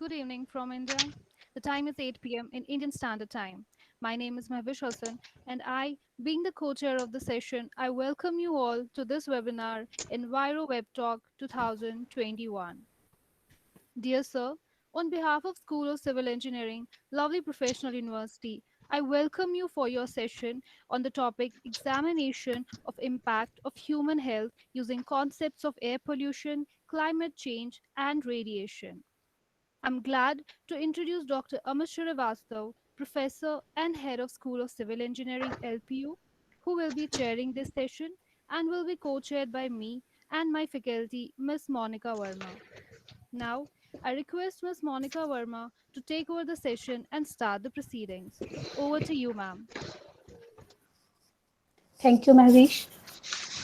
Good evening from India. The time is 8 p.m. in Indian Standard Time. My name is Mahvish Hassan, and I, being the co chair of the session, I welcome you all to this webinar Enviro Web Talk 2021. Dear Sir, on behalf of School of Civil Engineering, Lovely Professional University, I welcome you for your session on the topic Examination of Impact of Human Health using Concepts of Air Pollution, Climate Change, and Radiation. I'm glad to introduce Dr. Amit Srivastav, Professor and Head of School of Civil Engineering LPU, who will be chairing this session and will be co-chaired by me and my faculty, Ms. Monica Verma. Now, I request Ms. Monica Verma to take over the session and start the proceedings. Over to you, ma'am. Thank you, Mahvish.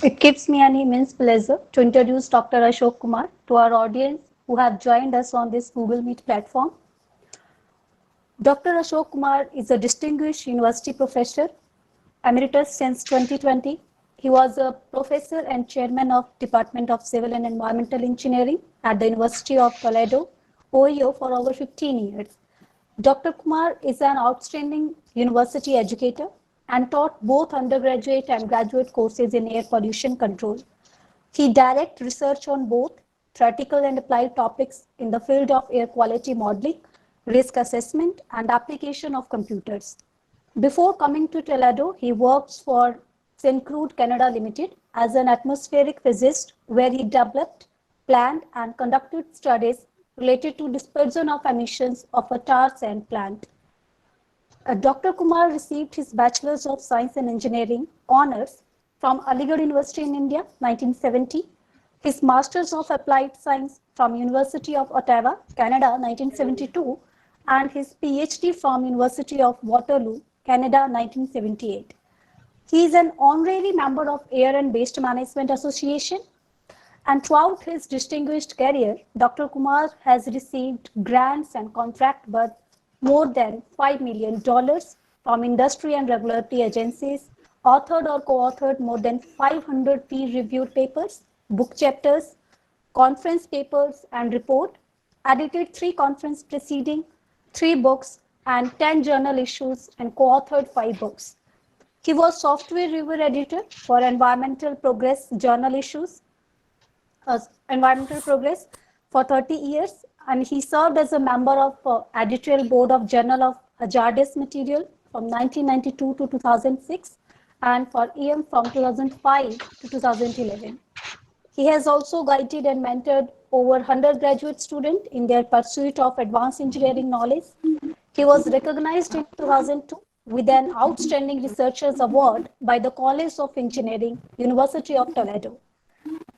It gives me an immense pleasure to introduce Dr. Ashok Kumar to our audience who have joined us on this Google Meet platform. Dr. Ashok Kumar is a distinguished university professor, emeritus since 2020. He was a professor and chairman of Department of Civil and Environmental Engineering at the University of Toledo, Ohio for over 15 years. Dr. Kumar is an outstanding university educator and taught both undergraduate and graduate courses in air pollution control. He directs research on both theoretical and applied topics in the field of air quality modeling, risk assessment, and application of computers. Before coming to Toledo, he works for Syncrude Canada Limited as an atmospheric physicist, where he developed, planned, and conducted studies related to dispersion of emissions of a tar sand plant. Dr. Kumar received his Bachelor's of Science and Engineering honors from Aligarh University in India, 1970, his Master's of Applied Science from University of Ottawa, Canada, 1972, and his PhD from University of Waterloo, Canada, 1978. He is an honorary member of Air and Waste Management Association, and throughout his distinguished career, Dr. Kumar has received grants and contracts worth more than $5 million from industry and regulatory agencies, authored or co-authored more than 500 peer-reviewed papers, book chapters, conference papers and report, edited 3 conference proceedings, 3 books, and 10 journal issues, and co-authored 5 books. He was software review editor for Environmental Progress journal issues, Environmental Progress for 30 years, and he served as a member of editorial board of Journal of Hazardous Material from 1992 to 2006 and for EM from 2005 to 2011. He has also guided and mentored over 100 graduate students in their pursuit of advanced engineering knowledge. He was recognized in 2002 with an Outstanding Researchers Award by the College of Engineering, University of Toledo.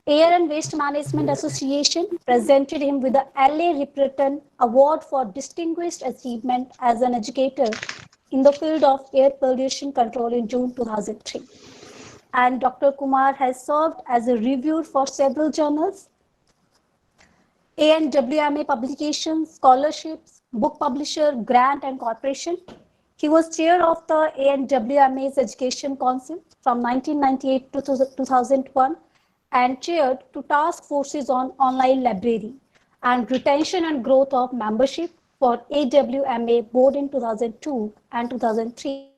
Air and Waste Management Association presented him with the L.A. Ripperton Award for Distinguished Achievement as an Educator in the field of air pollution control in June 2003. And Dr. Kumar has served as a reviewer for several journals, ANWMA publications, scholarships, book publisher, grant, and corporation. He was chair of the ANWMA's Education Council from 1998 to 2001 and chaired 2 task forces on online library and retention and growth of membership for AWMA board in 2002 and 2003.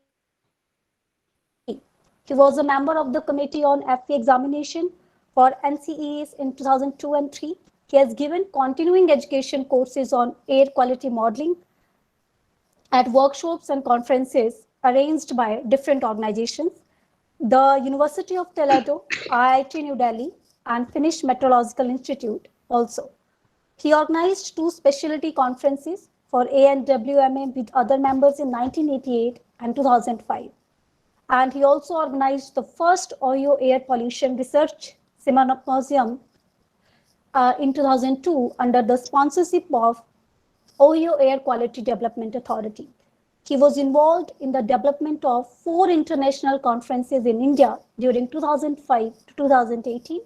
He was a member of the Committee on FE Examination for NCEs in 2002 and 3. He has given continuing education courses on air quality modeling at workshops and conferences arranged by different organizations, the University of Toledo, IIT New Delhi, and Finnish Meteorological Institute also. He organized 2 specialty conferences for ANWMA with other members in 1988 and 2005. And he also organized the first Ohio Air Pollution Research Symposium in 2002 under the sponsorship of Ohio Air Quality Development Authority. He was involved in the development of 4 international conferences in India during 2005 to 2018.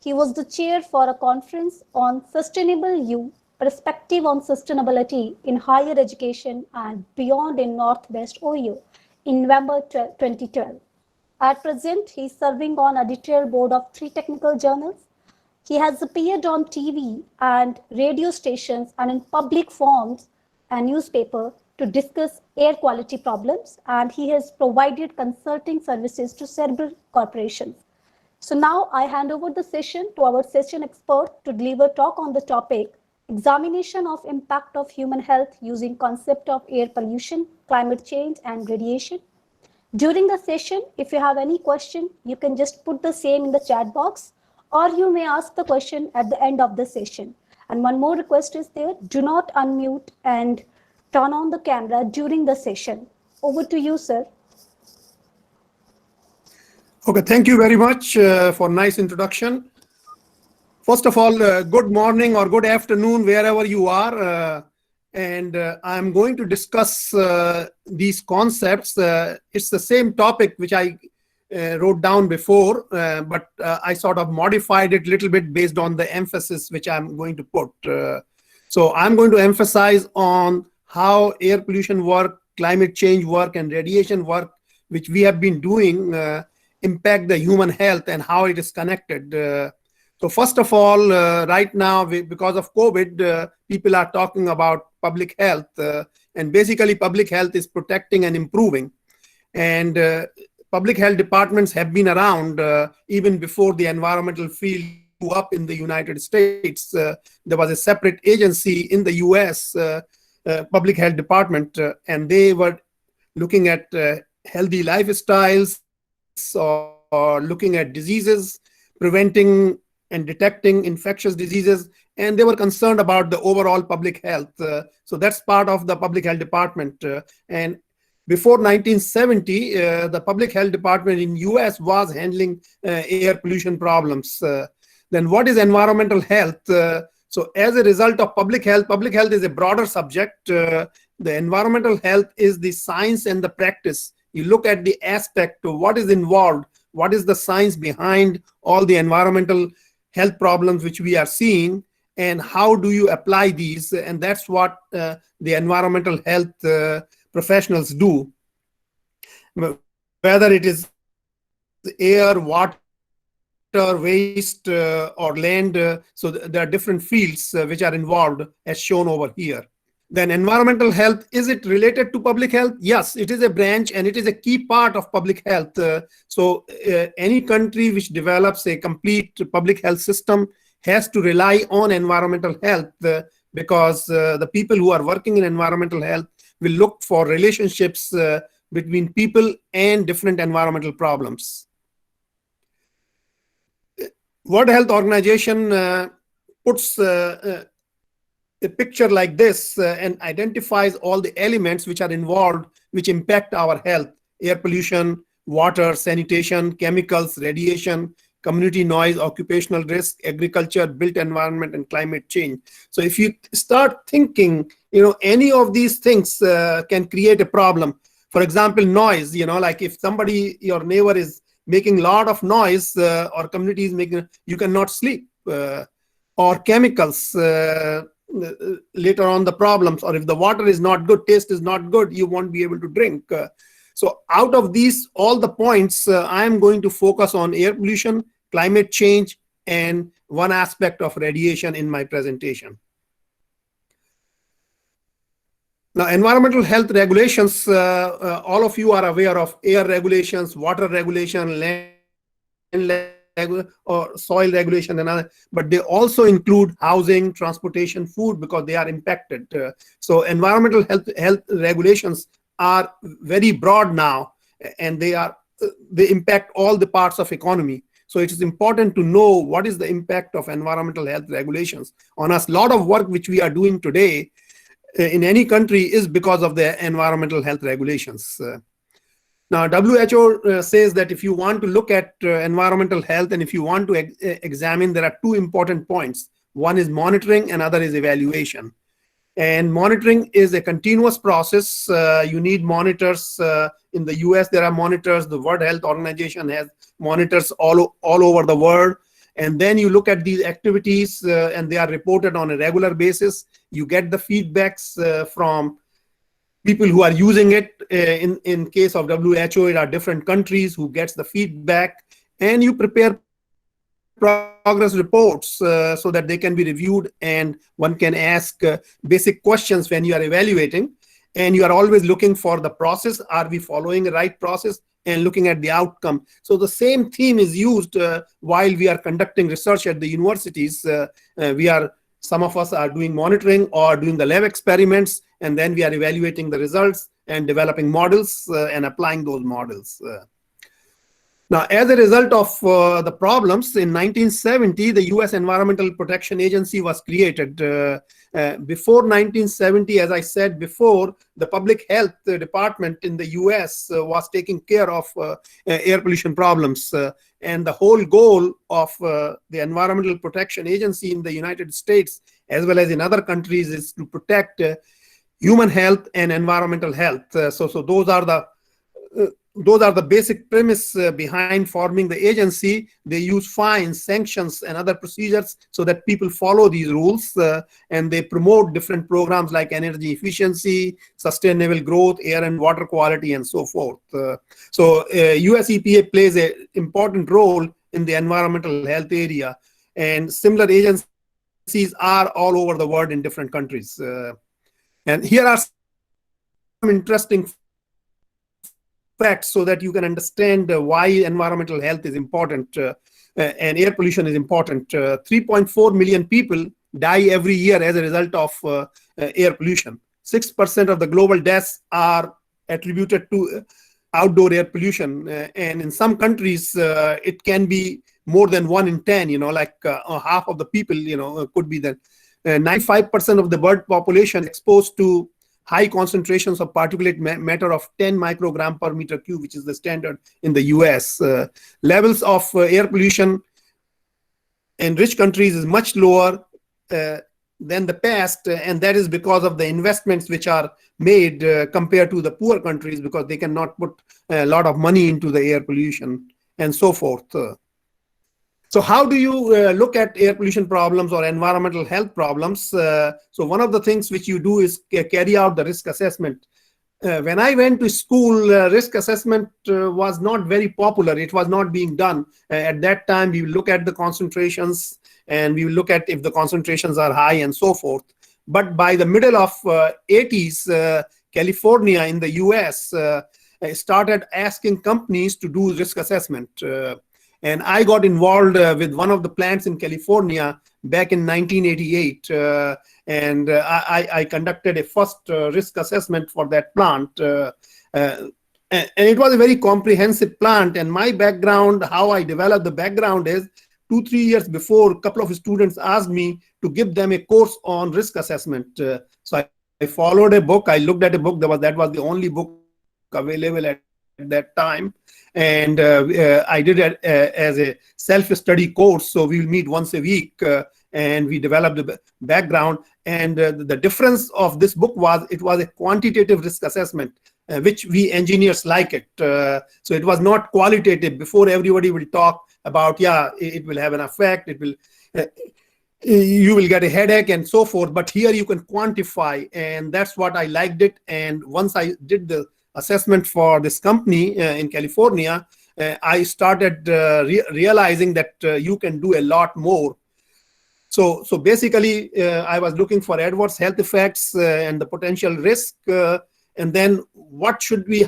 He was the chair for a conference on Sustainable U, Perspective on Sustainability in Higher Education and Beyond in Northwest Ohio in November 2012. At present, he is serving on editorial board of 3 technical journals, He has appeared on TV and radio stations and in public forums and newspaper to discuss air quality problems, and he has provided consulting services to several corporations. So now I hand over the session to our session expert to deliver talk on the topic examination of impact of human health using concept of air pollution, climate change and radiation. During the session, if you have any question, you can just put the same in the chat box, or you may ask the question at the end of the session. And one more request is there, do not unmute and turn on the camera during the session. Over to you, sir. Okay, thank you very much for nice introduction. First of all, good morning or good afternoon, wherever you are. I'm going to discuss these concepts. It's the same topic which I wrote down before, but I sort of modified it a little bit based on the emphasis which I'm going to put. So I'm going to emphasize on how air pollution work, climate change work, and radiation work, which we have been doing, impact the human health and how it is connected. So first of all, right now, because of COVID, people are talking about public health. And basically, public health is protecting and improving. And public health departments have been around even before the environmental field grew up in the United States. There was a separate agency in the US, public health department, and they were looking at healthy lifestyles or looking at diseases, preventing and detecting infectious diseases, and they were concerned about the overall public health. So that's part of the public health department. And before 1970, the public health department in US was handling air pollution problems. Then what is environmental health? So as a result of public health is a broader subject. The environmental health is the science and the practice. You look at the aspect of what is involved, what is the science behind all the environmental health problems which we are seeing, and how do you apply these? And that's what the environmental health professionals do. Whether it is air, water, waste, or land, so there are different fields which are involved as shown over here. Then environmental health, is it related to public health? Yes, it is a branch and it is a key part of public health. So any country which develops a complete public health system has to rely on environmental health because the people who are working in environmental health will look for relationships between people and different environmental problems. World Health Organization puts a picture like this and identifies all the elements which are involved, which impact our health: air pollution, water, sanitation, chemicals, radiation, community noise, occupational risk, agriculture, built environment, and climate change. So if you start thinking, any of these things can create a problem. For example, noise, like if somebody, your neighbor is making a lot of noise or community is making, you cannot sleep. Or chemicals, later on the problems, or if the water is not good, taste is not good, you won't be able to drink. So out of these, all the points, I am going to focus on air pollution, climate change, and one aspect of radiation in my presentation. Now, environmental health regulations, all of you are aware of air regulations, water regulation, or soil regulation and other, but they also include housing, transportation, food, because they are impacted. So environmental health regulations are very broad now, and they impact all the parts of economy. So it is important to know what is the impact of environmental health regulations on us. A lot of work which we are doing today in any country is because of the environmental health regulations. Now, WHO says that if you want to look at environmental health and if you want to examine, there are two important points. One is monitoring, and other is evaluation. And monitoring is a continuous process. You need monitors. In the US, there are monitors. The World Health Organization has monitors all over the world. And then you look at these activities and they are reported on a regular basis. You get the feedbacks from people who are using it. In case of WHO, it are different countries who gets the feedback, and you prepare policies progress reports so that they can be reviewed and one can ask basic questions when you are evaluating. And you are always looking for the process. Are we following the right process? And looking at the outcome. So the same theme is used while we are conducting research at the universities. Some of us are doing monitoring or doing the lab experiments, and then we are evaluating the results and developing models and applying those models. Now, as a result of the problems, in 1970, the US Environmental Protection Agency was created. Before 1970, as I said before, the Public Health Department in the US was taking care of air pollution problems. And the whole goal of the Environmental Protection Agency in the United States, as well as in other countries, is to protect human health and environmental health. So those are the basic premise behind forming the agency. They use fines, sanctions, and other procedures so that people follow these rules, and they promote different programs like energy efficiency, sustainable growth, air and water quality, and so forth. US EPA plays an important role in the environmental health area, and similar agencies are all over the world in different countries. And here are some interesting facts so that you can understand why environmental health is important and air pollution is important. 3.4 million people die every year as a result of air pollution. 6% of the global deaths are attributed to outdoor air pollution. And in some countries, it can be more than 1 in 10, like half of the people, could be that. 95% of the bird population exposed to high concentrations of particulate matter of 10 microgram per meter cube, which is the standard in the US. Levels of air pollution in rich countries is much lower than the past, and that is because of the investments which are made compared to the poor countries, because they cannot put a lot of money into the air pollution and so forth. So how do you look at air pollution problems or environmental health problems? So one of the things which you do is carry out the risk assessment. When I went to school, risk assessment was not very popular. It was not being done. At that time, we look at the concentrations and we look at if the concentrations are high and so forth. But by the middle of 80s, California in the US started asking companies to do risk assessment. And I got involved with one of the plants in California back in 1988. And I conducted a first risk assessment for that plant. And it was a very comprehensive plant. And my background, how I developed the background is 2-3 years before, a couple of students asked me to give them a course on risk assessment. So I followed a book. I looked at a book. That was the only book available at that time. And I did it as a self-study course. So we'll meet once a week and we developed the background. And the difference of this book was it was a quantitative risk assessment, which we engineers like it. So it was not qualitative. Before, everybody will talk about, yeah, it will have an effect. It will, you will get a headache and so forth. But here you can quantify, and that's what I liked it. And once I did the assessment for this company in California, I started realizing that you can do a lot more. So basically, I was looking for adverse health effects and the potential risk, and then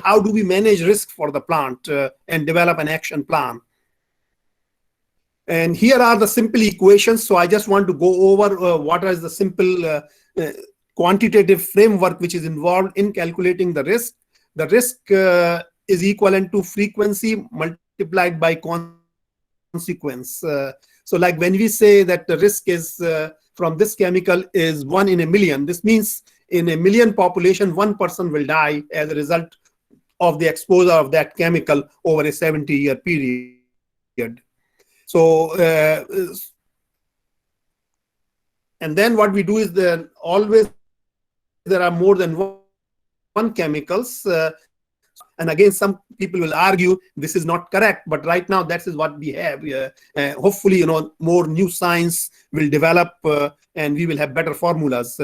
how do we manage risk for the plant and develop an action plan. And here are the simple equations. So I just want to go over what is the simple quantitative framework which is involved in calculating the risk. The risk is equivalent to frequency multiplied by consequence. So like when we say that the risk is from this chemical is 1 in a million, this means in a million population, 1 person will die as a result of the exposure of that chemical over a 70-year period. So, and then what we do is that always there are more than one chemicals. And again, some people will argue this is not correct, but right now that is what we have. Hopefully, more new science will develop and we will have better formulas.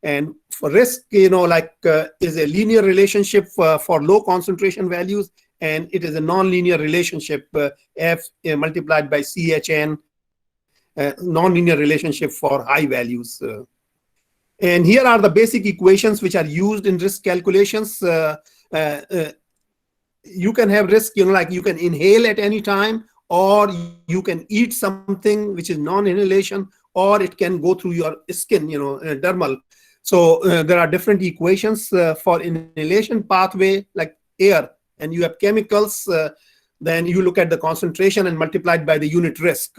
And for risk, is a linear relationship for low concentration values, and it is a non-linear relationship, F multiplied by CHN non-linear relationship for high values. And here are the basic equations which are used in risk calculations. You can have risk, like you can inhale at any time, or you can eat something which is non-inhalation, or it can go through your skin, dermal. So there are different equations for inhalation pathway, like air, and you have chemicals. Then you look at the concentration and multiplied by the unit risk.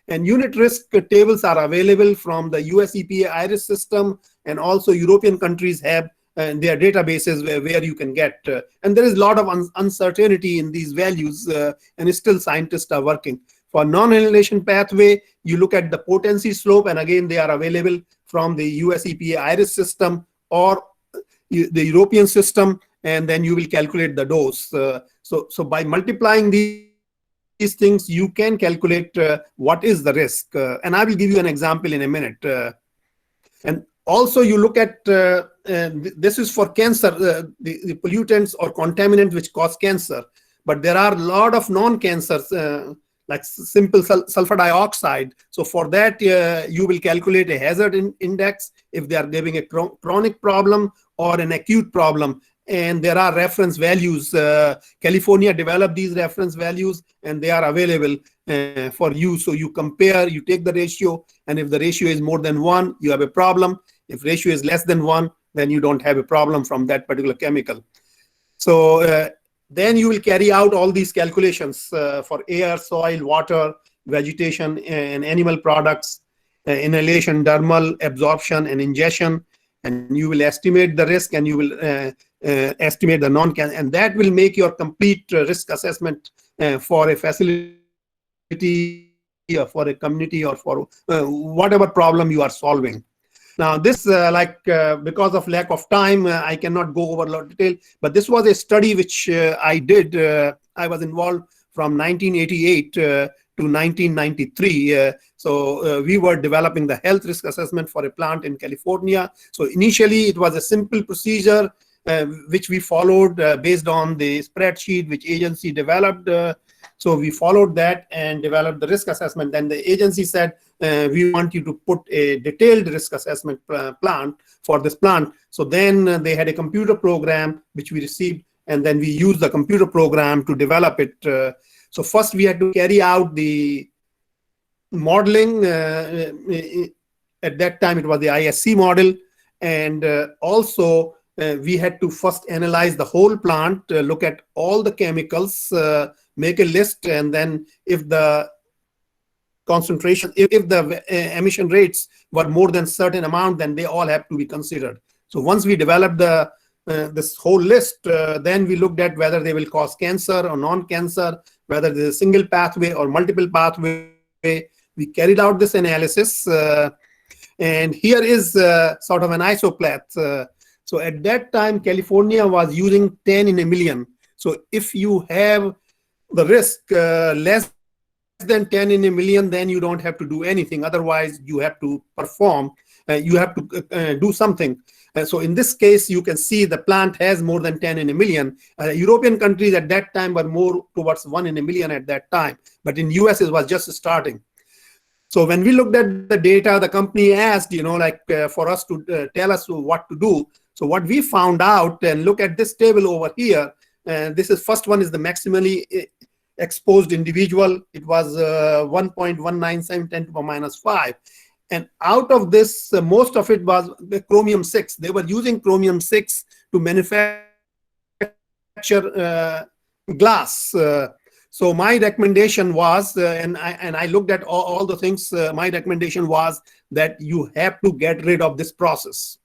And unit risk tables are available from the US EPA IRIS system, and also European countries have their databases where you can get. And there is a lot of uncertainty in these values, and still scientists are working. For non-inhalation pathway, you look at the potency slope, and again, they are available from the US EPA IRIS system or the European system, and then you will calculate the dose. So by multiplying these things, you can calculate what is the risk. And I will give you an example in a minute. And also you look at, this is for cancer, the pollutants or contaminants which cause cancer. But there are a lot of non-cancers, like simple sulfur dioxide. So for that, you will calculate a hazard index if they are giving a chronic problem or an acute problem. And there are reference values. California developed these reference values, and they are available for you. So you compare, you take the ratio, and if the ratio is more than 1, you have a problem. If ratio is less than 1, then you don't have a problem from that particular chemical. So then you will carry out all these calculations for air, soil, water, vegetation, and animal products, inhalation, dermal, absorption, and ingestion. And you will estimate the risk, and you will estimate the non-cancer, and that will make your complete risk assessment for a facility or for a community or for whatever problem you are solving. Now this, because of lack of time, I cannot go over a lot of detail, but this was a study which I did. I was involved from 1988 to 1993. So we were developing the health risk assessment for a plant in California. So initially it was a simple procedure which we followed based on the spreadsheet which agency developed. So we followed that and developed the risk assessment. Then the agency said, we want you to put a detailed risk assessment plan for this plant. So then they had a computer program which we received, and then we used the computer program to develop it. So first we had to carry out the modeling. At that time it was the ISC model, and also we had to first analyze the whole plant, look at all the chemicals, make a list, and then if the concentration, if the emission rates were more than certain amount, then they all have to be considered. So once we developed this whole list, then we looked at whether they will cause cancer or non-cancer, whether there's a single pathway or multiple pathway. We carried out this analysis, and here is sort of an isoplath. So at that time, California was using 10 in a million. So if you have the risk less than 10 in a million, then you don't have to do anything. Otherwise, you have to perform. You have to do something. So in this case, you can see the plant has more than 10 in a million. European countries at that time were more towards 1 in a million at that time. But in US, it was just starting. So when we looked at the data, the company asked, for us to tell us what to do. So what we found out, and look at this table over here, this is first one is the maximally exposed individual. It was 1.197 10 to the minus 5. And out of this, most of it was the chromium 6. They were using chromium 6 to manufacture glass. So my recommendation was, and I looked at all the things, my recommendation was that you have to get rid of this process.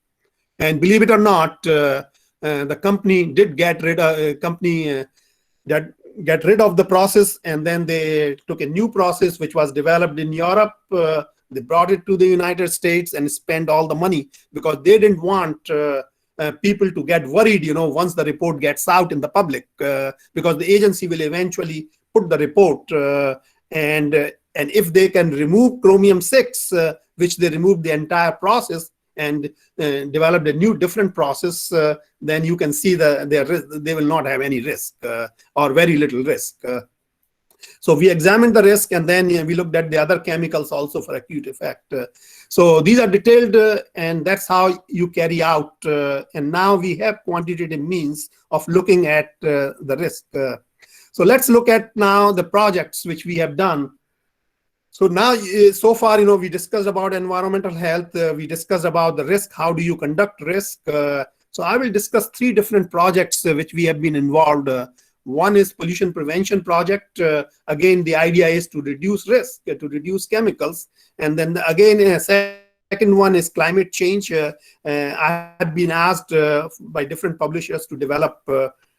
And believe it or not, the company did get rid of the process, and then they took a new process which was developed in Europe. They brought it to the United States and spent all the money because they didn't want people to get worried, once the report gets out in the public, because the agency will eventually put the report, and if they can remove chromium 6, which they removed the entire process and developed a new different process, then you can see they will not have any risk or very little risk. So we examined the risk, and then we looked at the other chemicals also for acute effect. So these are detailed, and that's how you carry out. And now we have quantitative means of looking at the risk. So let's look at now the projects which we have done. So now, so far, we discussed about environmental health. We discussed about the risk. How do you conduct risk? So I will discuss three different projects which we have been involved. One is pollution prevention project. Again, the idea is to reduce risk, to reduce chemicals. And then again, second one is climate change. I have been asked by different publishers to develop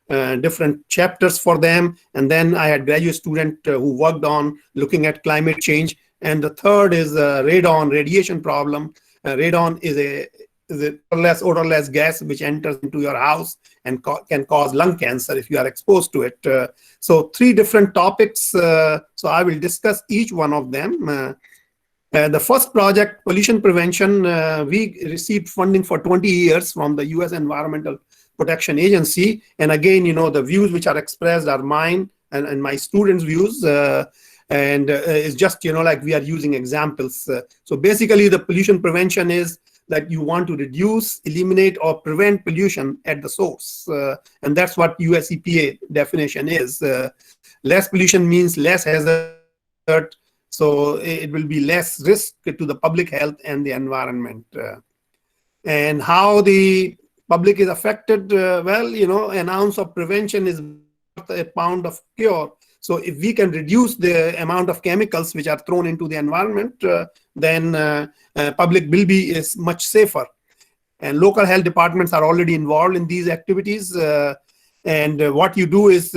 different chapters for them. And then I had graduate student who worked on looking at climate change. And the third is radon radiation problem. Radon is a odorless gas which enters into your house and can cause lung cancer if you are exposed to it. So three different topics. So I will discuss each one of them. The first project, pollution prevention, we received funding for 20 years from the U.S. Environmental Protection Agency. And again, the views which are expressed are mine and my students' views. And it's just, like we are using examples. So basically, the pollution prevention is that you want to reduce, eliminate, or prevent pollution at the source. And that's what US EPA definition is. Less pollution means less hazard. So it will be less risk to the public health and the environment. And how the public is affected, an ounce of prevention is worth a pound of cure. So if we can reduce the amount of chemicals which are thrown into the environment, then public will be much safer. And local health departments are already involved in these activities. And what you do is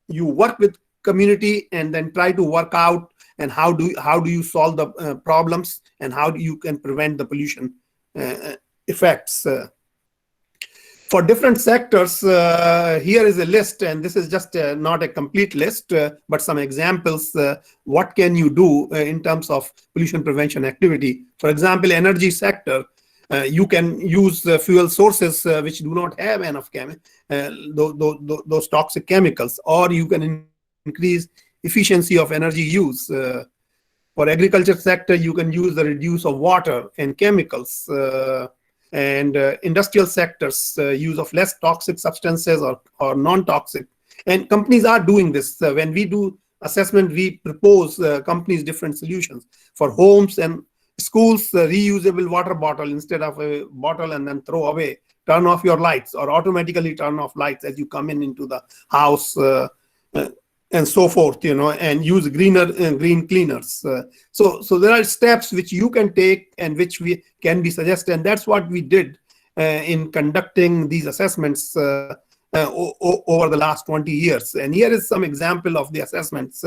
you work with community and then try to work out and how do you solve the problems and how you can prevent the pollution effects. For different sectors, here is a list, and this is just not a complete list, but some examples. What can you do in terms of pollution prevention activity? For example, energy sector, you can use fuel sources which do not have enough those toxic chemicals, or you can increase efficiency of energy use. For agriculture sector, you can use the reduce of water and chemicals. And industrial sectors, use of less toxic substances or non-toxic. And companies are doing this. When we do assessment, we propose companies different solutions. For homes and schools, reusable water bottle instead of a bottle and then throw away. Turn off your lights or automatically turn off lights as you come into the house. And so forth, and use green cleaners. So there are steps which you can take and which we can be suggested, and that's what we did in conducting these assessments over the last 20 years. And here is some example of the assessments.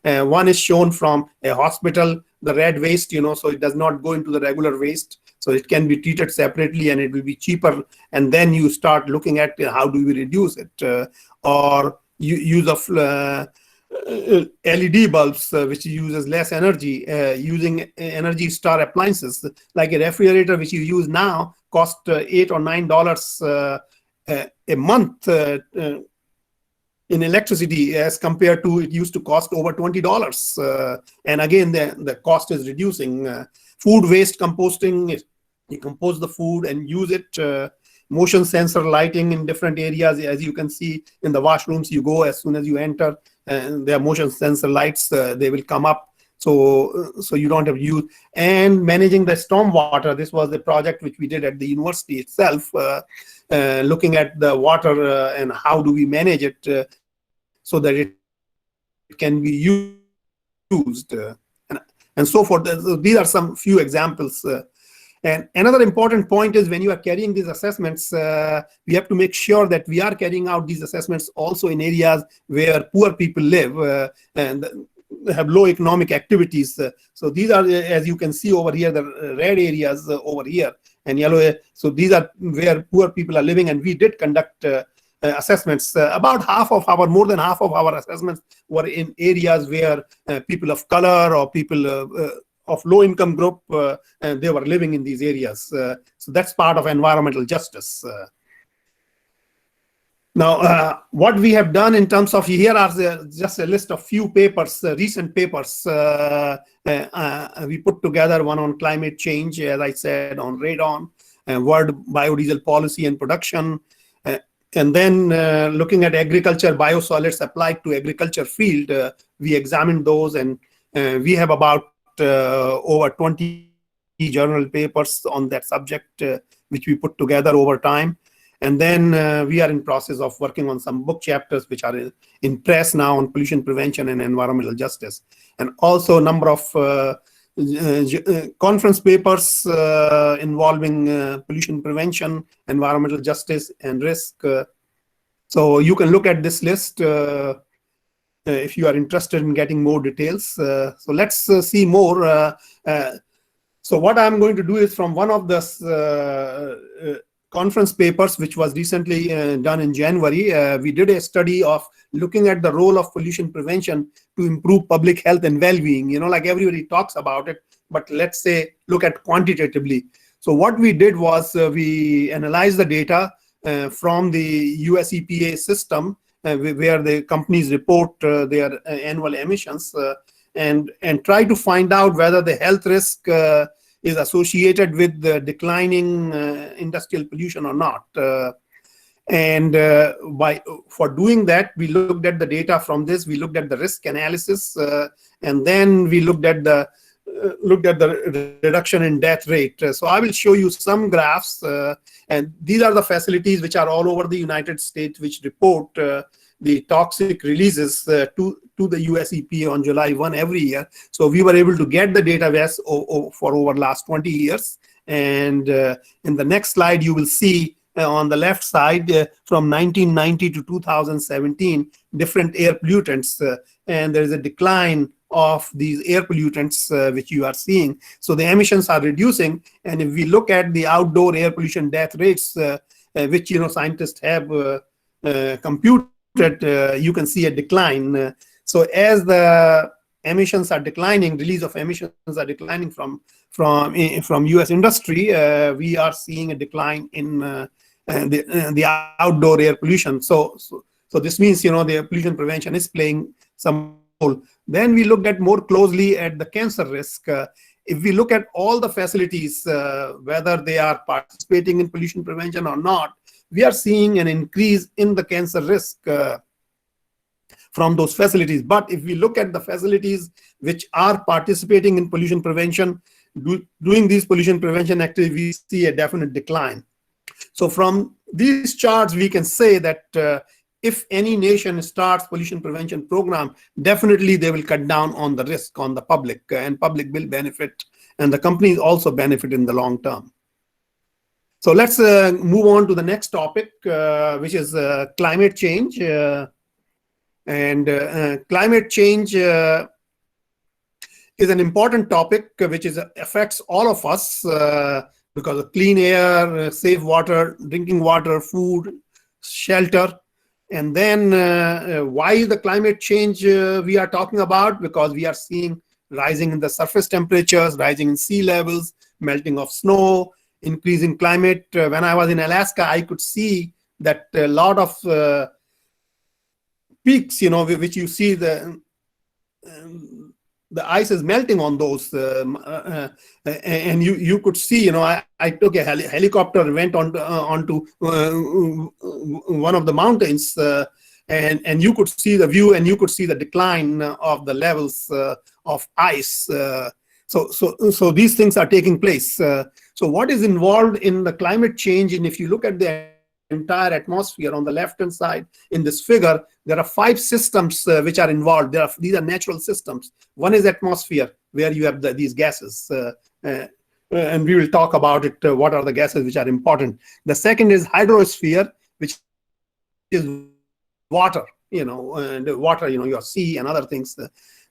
One is shown from a hospital, the red waste, so it does not go into the regular waste. So it can be treated separately and it will be cheaper. And then you start looking at how do we reduce it, or use of LED bulbs, which uses less energy, using Energy Star appliances like a refrigerator, which you use now, cost $8 or $9 a month in electricity, as compared to it used to cost over $20. And again, the cost is reducing. Food waste composting, you compose the food and use it. Motion sensor lighting in different areas, as you can see in the washrooms. You go as soon as you enter, there are motion sensor lights. They will come up, so you don't have to use. And managing the storm water. This was the project which we did at the university itself, looking at the water and how do we manage it so that it can be used, and so forth. These are some few examples. And another important point is when you are carrying these assessments, we have to make sure that we are carrying out these assessments also in areas where poor people live and have low economic activities. So these are, as you can see over here, the red areas over here and yellow. So these are where poor people are living, and we did conduct assessments. More than half of our assessments were in areas where people of color or people of low income group, and they were living in these areas. So that's part of environmental justice. Now, what we have done in terms of, here are just a list of few papers, recent papers. We put together one on climate change, as I said, on radon, world biodiesel policy and production, and then looking at agriculture biosolids applied to agriculture field. We examined those, and we have about over 20 journal papers on that subject, which we put together over time. And then we are in process of working on some book chapters which are in press now on pollution prevention and environmental justice, and also a number of conference papers involving pollution prevention, environmental justice, and risk. So you can look at this list if you are interested in getting more details. So let's see more. So what I'm going to do is, from one of the conference papers, which was recently done in January, we did a study of looking at the role of pollution prevention to improve public health and well-being. Like everybody talks about it, but let's say look at quantitatively. So what we did was we analyzed the data from the US EPA system, where the companies report their annual emissions, and try to find out whether the health risk is associated with the declining industrial pollution or not. For doing that, we looked at the data from this. We looked at the risk analysis, and then we looked at the reduction in death rate. So I will show you some graphs, and these are the facilities which are all over the United States, which report the toxic releases to the US EPA on July 1 every year. So we were able to get the database for over last 20 years. And in the next slide, you will see on the left side, from 1990 to 2017, different air pollutants, and there is a decline of these air pollutants which you are seeing. So the emissions are reducing, and if we look at the outdoor air pollution death rates, which scientists have computed, you can see a decline. So as the emissions are declining, release of emissions are declining from US industry, we are seeing a decline in the outdoor air pollution. So this means the pollution prevention is playing some role. Then we looked at more closely at the cancer risk. If we look at all the facilities, whether they are participating in pollution prevention or not, we are seeing an increase in the cancer risk from those facilities. But if we look at the facilities which are participating in pollution prevention, doing these pollution prevention activities, we see a definite decline. So from these charts, we can say that if any nation starts pollution prevention program, definitely they will cut down on the risk on the public, and public will benefit, and the companies also benefit in the long term. So let's move on to the next topic, which is climate change. Climate change is an important topic which affects all of us because of clean air, safe water, drinking water, food, shelter. And then why the climate change we are talking about? Because we are seeing rising in the surface temperatures, rising in sea levels, melting of snow, increasing climate. When I was in Alaska, I could see that a lot of peaks, which you see the ice is melting on those, and you could see, I took a helicopter, went onto one of the mountains, and you could see the view, and you could see the decline of the levels of ice. So these things are taking place. So what is involved in the climate change? And if you look at the entire atmosphere on the left-hand side in this figure, there are 5 systems which are involved. These are natural systems. One is atmosphere, where you have these gases, and we will talk about it. What are the gases which are important? The second is hydrosphere, which is water, and water, your sea and other things.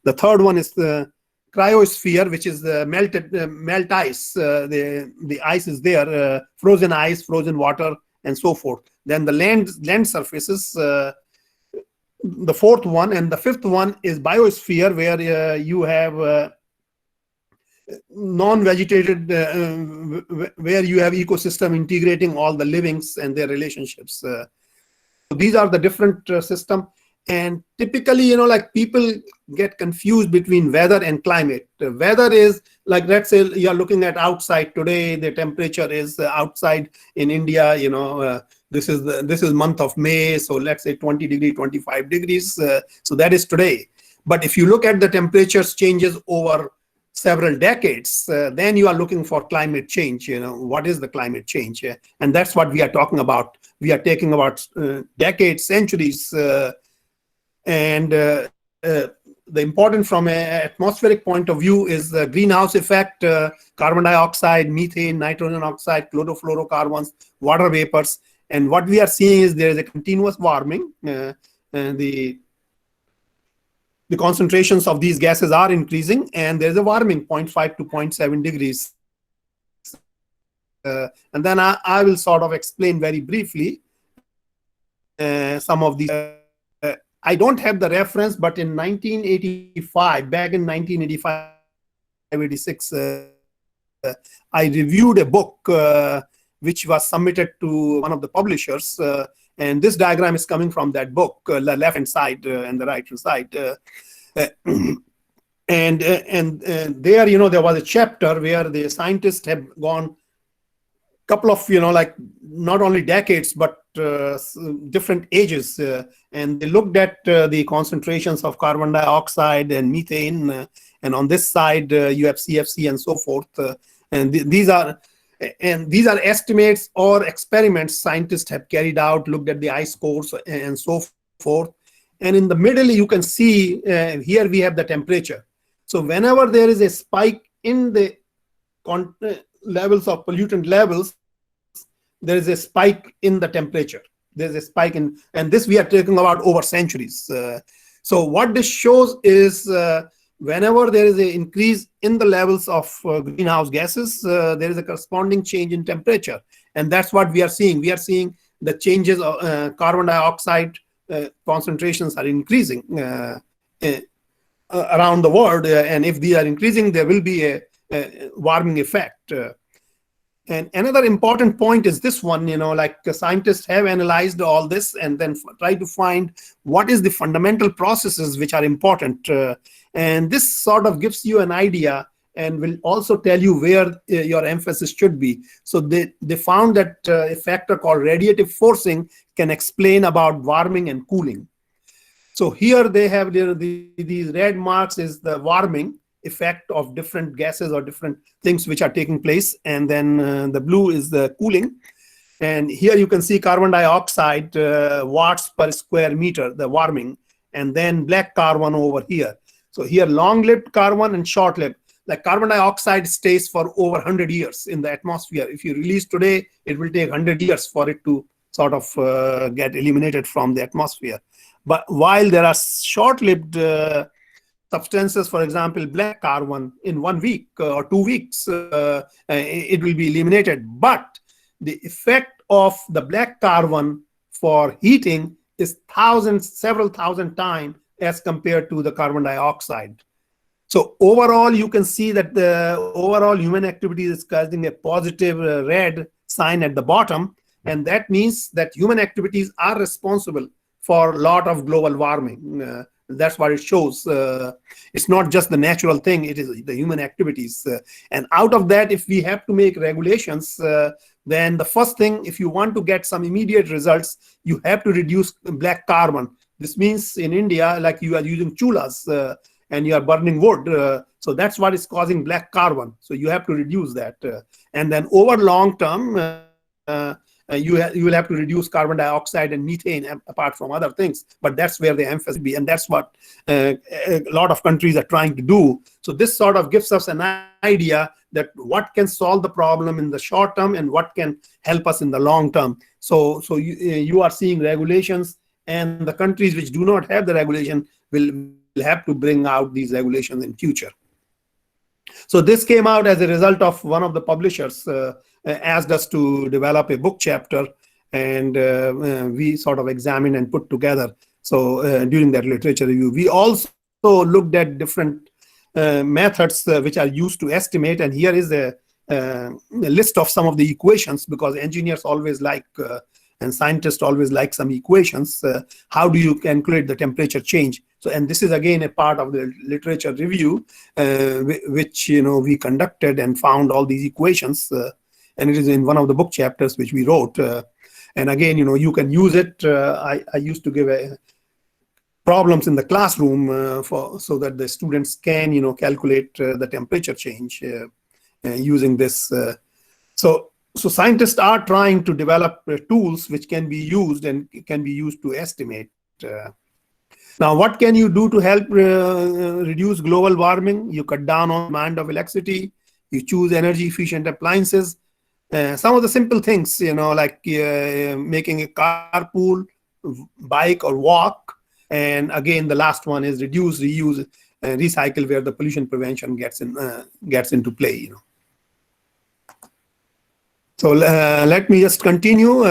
The third one is the cryosphere, which is the melt ice. The ice is there, frozen ice, frozen water, and so forth. Then the land surfaces, the fourth one, and the fifth one is biosphere, where you have non-vegetated, where you have ecosystem integrating all the livings and their relationships. these are the different system. And typically, like people get confused between weather and climate. Weather is like, let's say you're looking at outside today, the temperature is outside in India, this is month of May, so let's say 20 degree, 25 degrees. So that is today. But if you look at the temperatures changes over several decades, then you are looking for climate change. What is the climate change? And that's what we are talking about. We are talking about decades, centuries, the important from an atmospheric point of view is the greenhouse effect, carbon dioxide, methane, nitrogen oxide, chlorofluorocarbons, water vapors. And what we are seeing is there is a continuous warming. And the concentrations of these gases are increasing, and there's a warming 0.5 to 0.7 degrees. And then I will sort of explain very briefly some of these. I don't have the reference, but in 1985, back in 1985, 86, I reviewed a book which was submitted to one of the publishers. And this diagram is coming from that book, the left-hand side and the right-hand side. And there, there was a chapter where the scientists have gone couple of, like not only decades, but different ages. And they looked at the concentrations of carbon dioxide and methane. And on this side, you have CFC and so forth. And these are estimates or experiments scientists have carried out, looked at the ice cores and so forth. And in the middle, you can see here we have the temperature. So whenever there is a spike in the levels of pollutant levels, there is a spike in the temperature. There's a spike in, and this we are talking about over centuries. So what this shows is whenever there is an increase in the levels of greenhouse gases, there is a corresponding change in temperature. And that's what we are seeing. We are seeing the changes of carbon dioxide concentrations are increasing around the world. And if they are increasing, there will be a warming effect. And another important point is this one, like scientists have analyzed all this and then try to find what is the fundamental processes which are important. And this sort of gives you an idea and will also tell you where your emphasis should be. So they found that a factor called radiative forcing can explain about warming and cooling. So here they have these red marks is the warming effect of different gases or different things which are taking place, and then the blue is the cooling. And here you can see carbon dioxide watts per square meter, the warming, and then black carbon over here. So here long-lived carbon and short-lived. Like carbon dioxide stays for over 100 years in the atmosphere. If you release today, it will take 100 years for it to sort of get eliminated from the atmosphere. But while there are short-lived substances, for example, black carbon, in 1 week or 2 weeks, it will be eliminated. But the effect of the black carbon for heating is several thousand times as compared to the carbon dioxide. So overall, you can see that the overall human activity is causing a positive red sign at the bottom. And that means that human activities are responsible for a lot of global warming. That's what it shows. It's not just the natural thing, it is the human activities. And out of that, if we have to make regulations, then the first thing, if you want to get some immediate results, you have to reduce black carbon. This means in India, like you are using chulas and you are burning wood. So that's what is causing black carbon. So you have to reduce that. And then over long term, you will have to reduce carbon dioxide and methane apart from other things, but that's where the emphasis will be, and that's what a lot of countries are trying to do. So this sort of gives us an idea that what can solve the problem in the short term and what can help us in the long term. So you are seeing regulations, and the countries which do not have the regulation will have to bring out these regulations in future. So this came out as a result of one of the publishers asked us to develop a book chapter, and we sort of examined and put together. So during that literature review, we also looked at different methods which are used to estimate. And here is a list of some of the equations, because engineers always like and scientists always like some equations. How do you calculate the temperature change? So, and this is again a part of the literature review, which we conducted and found all these equations, and it is in one of the book chapters which we wrote. And again, you can use it. I used to give problems in the classroom so that the students can calculate the temperature change using this. So scientists are trying to develop tools which can be used and can be used to estimate. Now, what can you do to help reduce global warming? You cut down on demand of electricity. You choose energy efficient appliances. Some of the simple things, like making a carpool, bike, or walk. And again, the last one is reduce, reuse, recycle, where the pollution prevention gets into play. So let me just continue.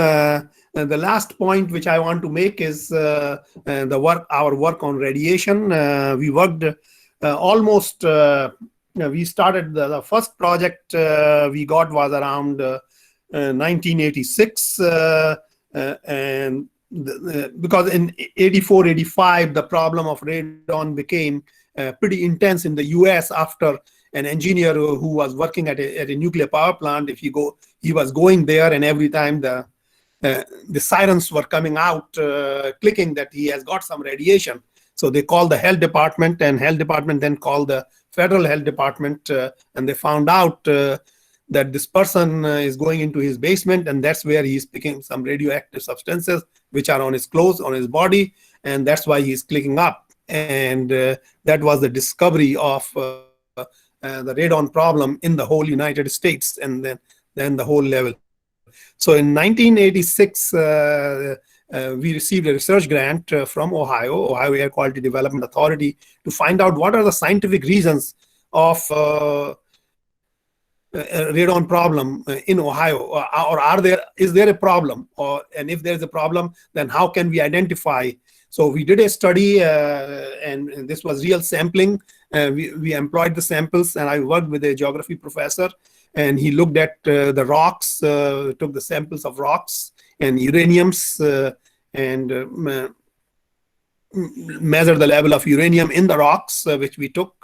The last point which I want to make is our work on radiation. We worked almost. We started the first project we got was around 1986, and because in 84, 85, the problem of radon became pretty intense in the US after an engineer who was working at a nuclear power plant. He was going there, and every time the sirens were coming out, clicking that he has got some radiation. So they called the health department, and health department then called the federal health department, and they found out that this person is going into his basement, and that's where he's picking some radioactive substances which are on his clothes, on his body, and that's why he's clicking up. And that was the discovery of the radon problem in the whole United States, and then the whole level. So in 1986, we received a research grant from Ohio Air Quality Development Authority, to find out what are the scientific reasons of radon problem in Ohio, or is there a problem, and if there's a problem, then how can we identify? So we did a study, and this was real sampling. We employed the samples, and I worked with a geography professor, and he looked at the rocks, took the samples of rocks and uraniums, and measured the level of uranium in the rocks, which we took.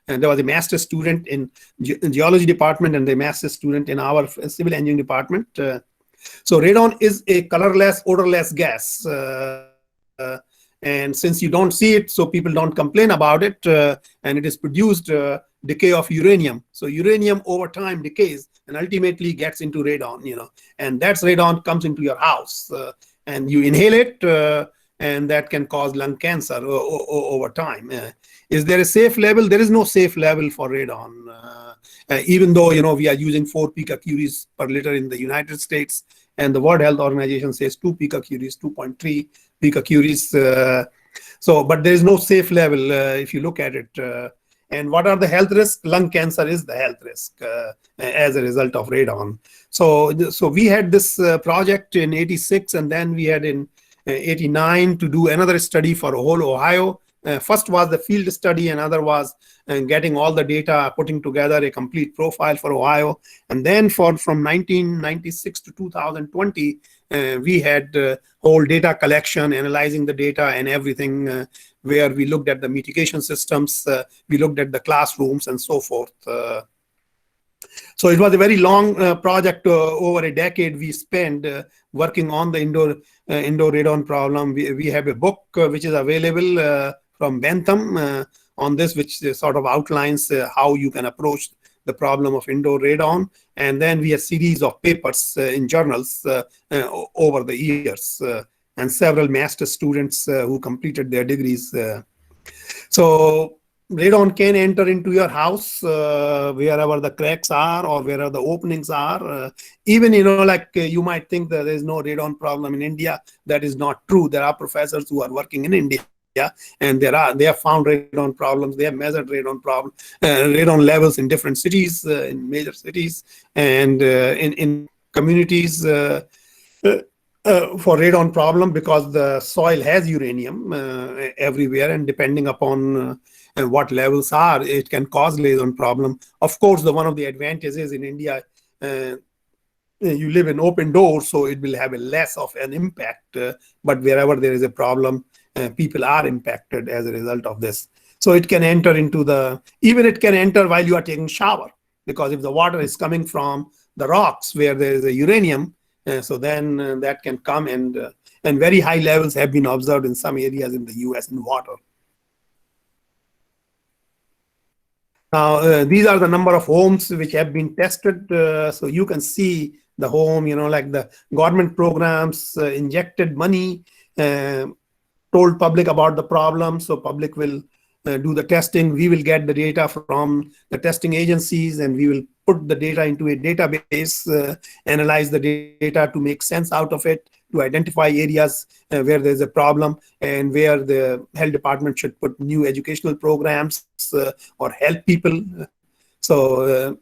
And there was a master's student in geology department and a master's student in our civil engineering department. So radon is a colorless, odorless gas. And since you don't see it, so people don't complain about it, and it is produced decay of uranium. So uranium over time decays and ultimately gets into radon, and that's radon comes into your house, and you inhale it, and that can cause lung cancer over time. Is there a safe level? There is no safe level for radon, even though we are using 4 picocuries per liter in the United States, and the World Health Organization says 2 picocuries, 2.3 picocuries. But there is no safe level if you look at it. And what are the health risks? Lung cancer is the health risk as a result of radon. So we had this project in 86, and then we had in 89 to do another study for whole Ohio. First was the field study, another was getting all the data, putting together a complete profile for Ohio. And then from 1996 to 2020, we had whole data collection, analyzing the data and everything, where we looked at the mitigation systems, we looked at the classrooms and so forth. So it was a very long project. Over a decade we spent working on the indoor radon problem. We have a book which is available from Bentham on this, which sort of outlines how you can approach the problem of indoor radon. And then we have series of papers in journals over the years, and several master students who completed their degrees. So radon can enter into your house wherever the cracks are or wherever the openings are. Even, you might think that there is no radon problem in India. That is not true. There are professors who are working in India, and they have found radon problems. They have measured radon levels in different cities, in major cities, and in communities for radon problem, because the soil has uranium everywhere, and depending upon what levels are, it can cause radon problem. Of course, one of the advantages in India, you live in open doors, so it will have a less of an impact. But wherever there is a problem, people are impacted as a result of this. So it can enter into even it can enter while you are taking shower, because if the water is coming from the rocks where there is a uranium, so then that can come, and very high levels have been observed in some areas in the US in water. Now, these are the number of homes which have been tested. So you can see the home, like the government programs injected money, told public about the problem. So public will do the testing. We will get the data from the testing agencies, and we will put the data into a database, analyze the data to make sense out of it, to identify areas where there's a problem and where the health department should put new educational programs or help people. So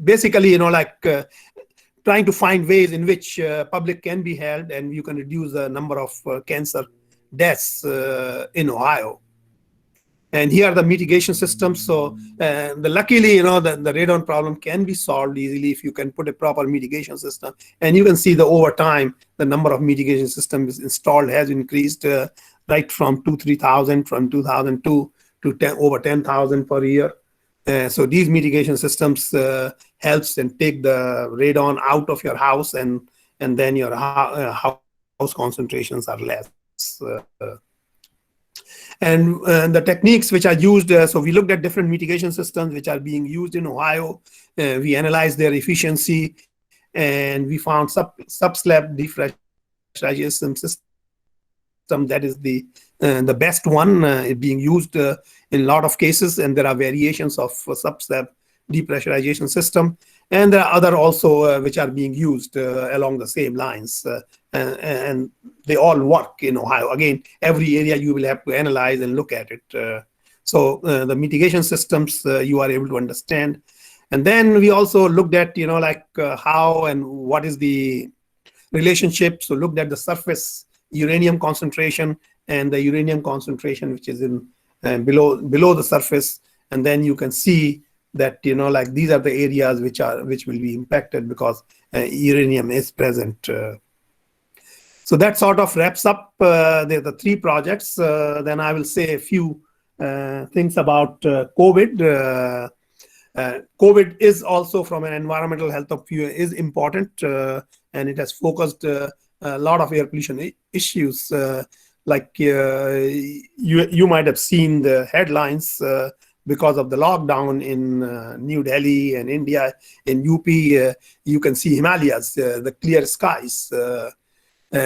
basically, trying to find ways in which public can be held, and you can reduce the number of cancer deaths in Ohio. And here are the mitigation systems. So luckily, the radon problem can be solved easily if you can put a proper mitigation system. And you can see over time, the number of mitigation systems installed has increased right from 3,000 from 2002 to over 10,000 per year. So these mitigation systems helps and take the radon out of your house, and then your house concentrations are less. And the techniques which are used, so we looked at different mitigation systems which are being used in Ohio. We analyzed their efficiency, and we found sub-slab depressurization system that is the best one being used in a lot of cases, and there are variations of sub-slab depressurization system, and there are other also which are being used along the same lines, and they all work in Ohio. Again, every area you will have to analyze and look at it. So the mitigation systems you are able to understand. And then we also looked at how and what is the relationship. So looked at the surface uranium concentration and the uranium concentration which is in below the surface, and then you can see that these are the areas which will be impacted because uranium is present. So that sort of wraps up the three projects. Then I will say a few things about COVID. COVID is also, from an environmental health of view, is important, and it has focused a lot of air pollution issues. You might have seen the headlines because of the lockdown in New Delhi and India. In UP, you can see Himalayas, the clear skies.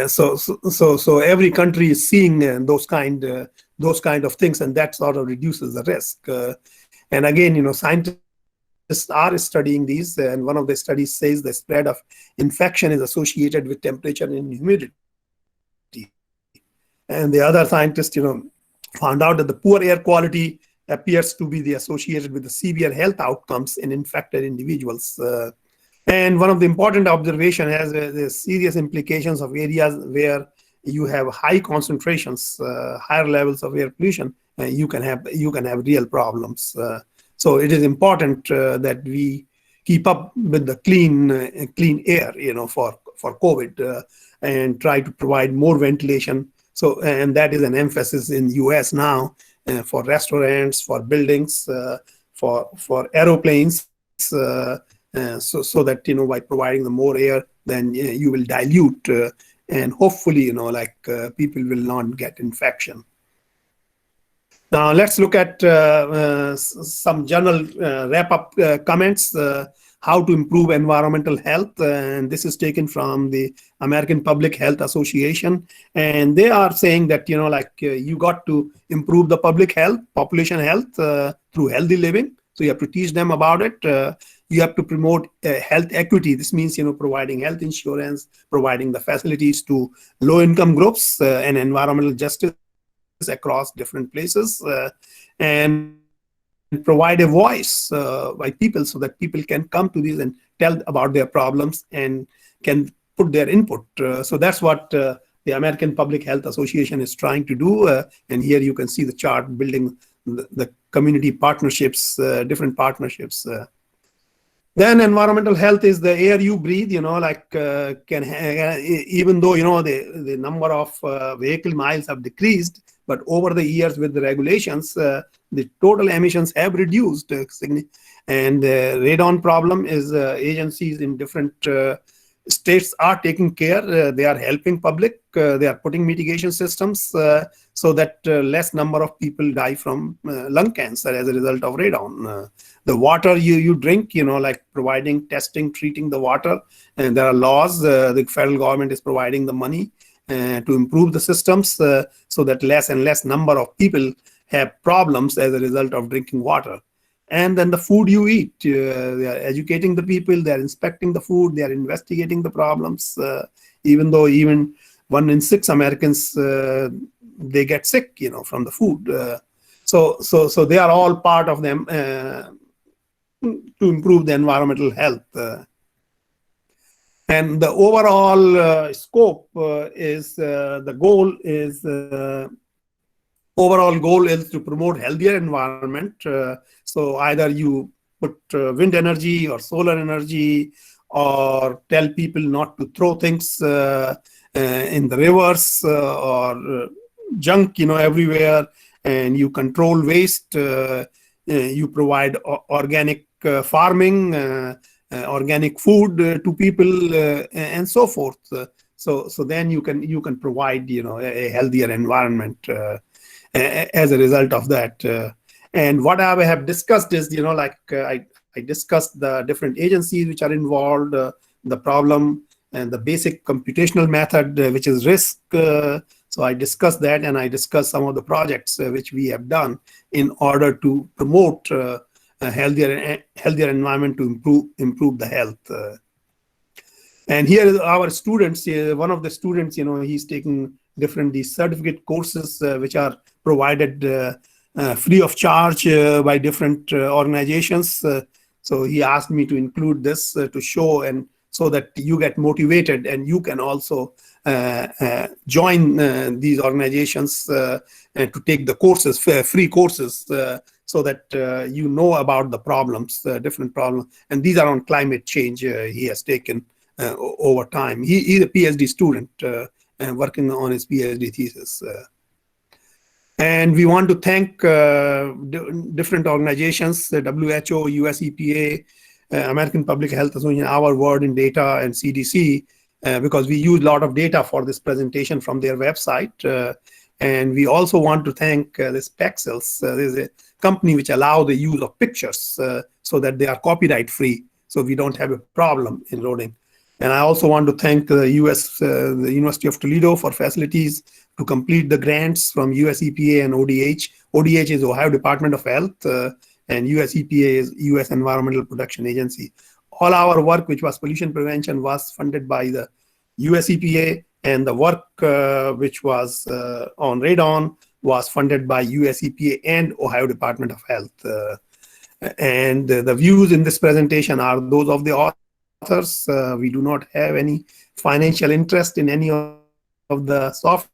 So every country is seeing those kind of things, and that sort of reduces the risk. And again, scientists are studying these, and one of the studies says the spread of infection is associated with temperature and humidity. And the other scientists, found out that the poor air quality appears to be associated with the severe health outcomes in infected individuals. And one of the important observations has the serious implications of areas where you have high concentrations, higher levels of air pollution. You can have real problems. So it is important that we keep up with the clean air, for COVID, and try to provide more ventilation. So, and that is an emphasis in US now for restaurants, for buildings, for aeroplanes. So that by providing the more air, then you will dilute, and hopefully people will not get infection. Now let's look at some general wrap-up comments. How to improve environmental health, and this is taken from the American Public Health Association, and they are saying that you got to improve the public health, population health through healthy living. So you have to teach them about it. You have to promote health equity. This means providing health insurance, providing the facilities to low-income groups, and environmental justice across different places, and provide a voice by people so that people can come to these and tell about their problems and can put their input. So that's what the American Public Health Association is trying to do. And here you can see the chart building the community partnerships, different partnerships. Then environmental health is the air you breathe, like even though, the number of vehicle miles have decreased, but over the years with the regulations, the total emissions have reduced. And the radon problem is agencies in different states are taking care. They are helping public. They are putting mitigation systems so that less number of people die from lung cancer as a result of radon. The water you drink, like providing testing, treating the water, and there are laws. The federal government is providing the money to improve the systems so that less and less number of people have problems as a result of drinking water. And then the food you eat, they are educating the people, they are inspecting the food, they are investigating the problems, even though even 1 in 6 Americans, they get sick, from the food. So they are all part of them to improve the environmental health. And the overall scope is the goal is overall goal is to promote healthier environment. So either you put wind energy or solar energy, or tell people not to throw things in the rivers or junk, everywhere, and you control waste. You provide organic farming, organic food to people, and so forth. So then you can provide a healthier environment as a result of that. And what I have discussed is I discussed the different agencies which are involved, the problem, and the basic computational method, which is risk. So I discussed that, and I discussed some of the projects which we have done in order to promote a healthier environment to improve the health. And here is our students. One of the students, he's taking different these certificate courses which are provided free of charge by different organizations. So he asked me to include this to show, and so that you get motivated and you can also join these organizations and to take the courses, free courses, so that you know about the problems, different problems. And these are on climate change he has taken over time. He's a PhD student working on his PhD thesis. And we want to thank different organizations, the WHO, US EPA, American Public Health Association, Our Word in Data, and CDC, because we use a lot of data for this presentation from their website. And we also want to thank this Pexels. There's a company which allows the use of pictures so that they are copyright free, so we don't have a problem in loading. And I also want to thank the the University of Toledo for facilities to complete the grants from US EPA and ODH. ODH is Ohio Department of Health, and US EPA is US Environmental Protection Agency. All our work, which was pollution prevention, was funded by the US EPA, and the work which was on radon was funded by US EPA and Ohio Department of Health. And the views in this presentation are those of the authors. We do not have any financial interest in any of the software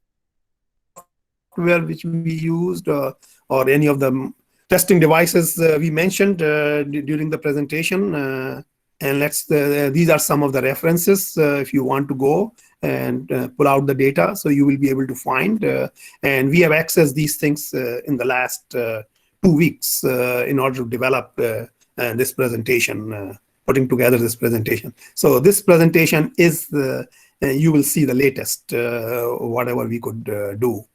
which we used, or any of the testing devices we mentioned during the presentation. And these are some of the references if you want to go and pull out the data, so you will be able to find. And we have accessed these things in the last 2 weeks in order to develop this presentation, putting together this presentation. So this presentation is you will see the latest, whatever we could do.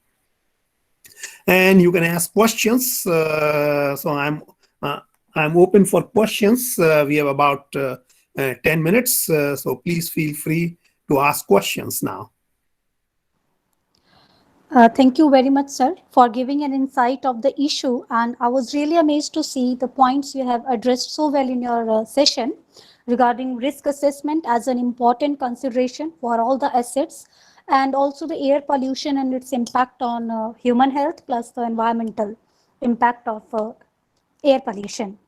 And you can ask questions. So I'm open for questions. We have about 10 minutes, so please feel free to ask questions now. Thank you very much, sir, for giving an insight of the issue. And I was really amazed to see the points you have addressed so well in your session regarding risk assessment as an important consideration for all the assets, and also the air pollution and its impact on human health, plus the environmental impact of air pollution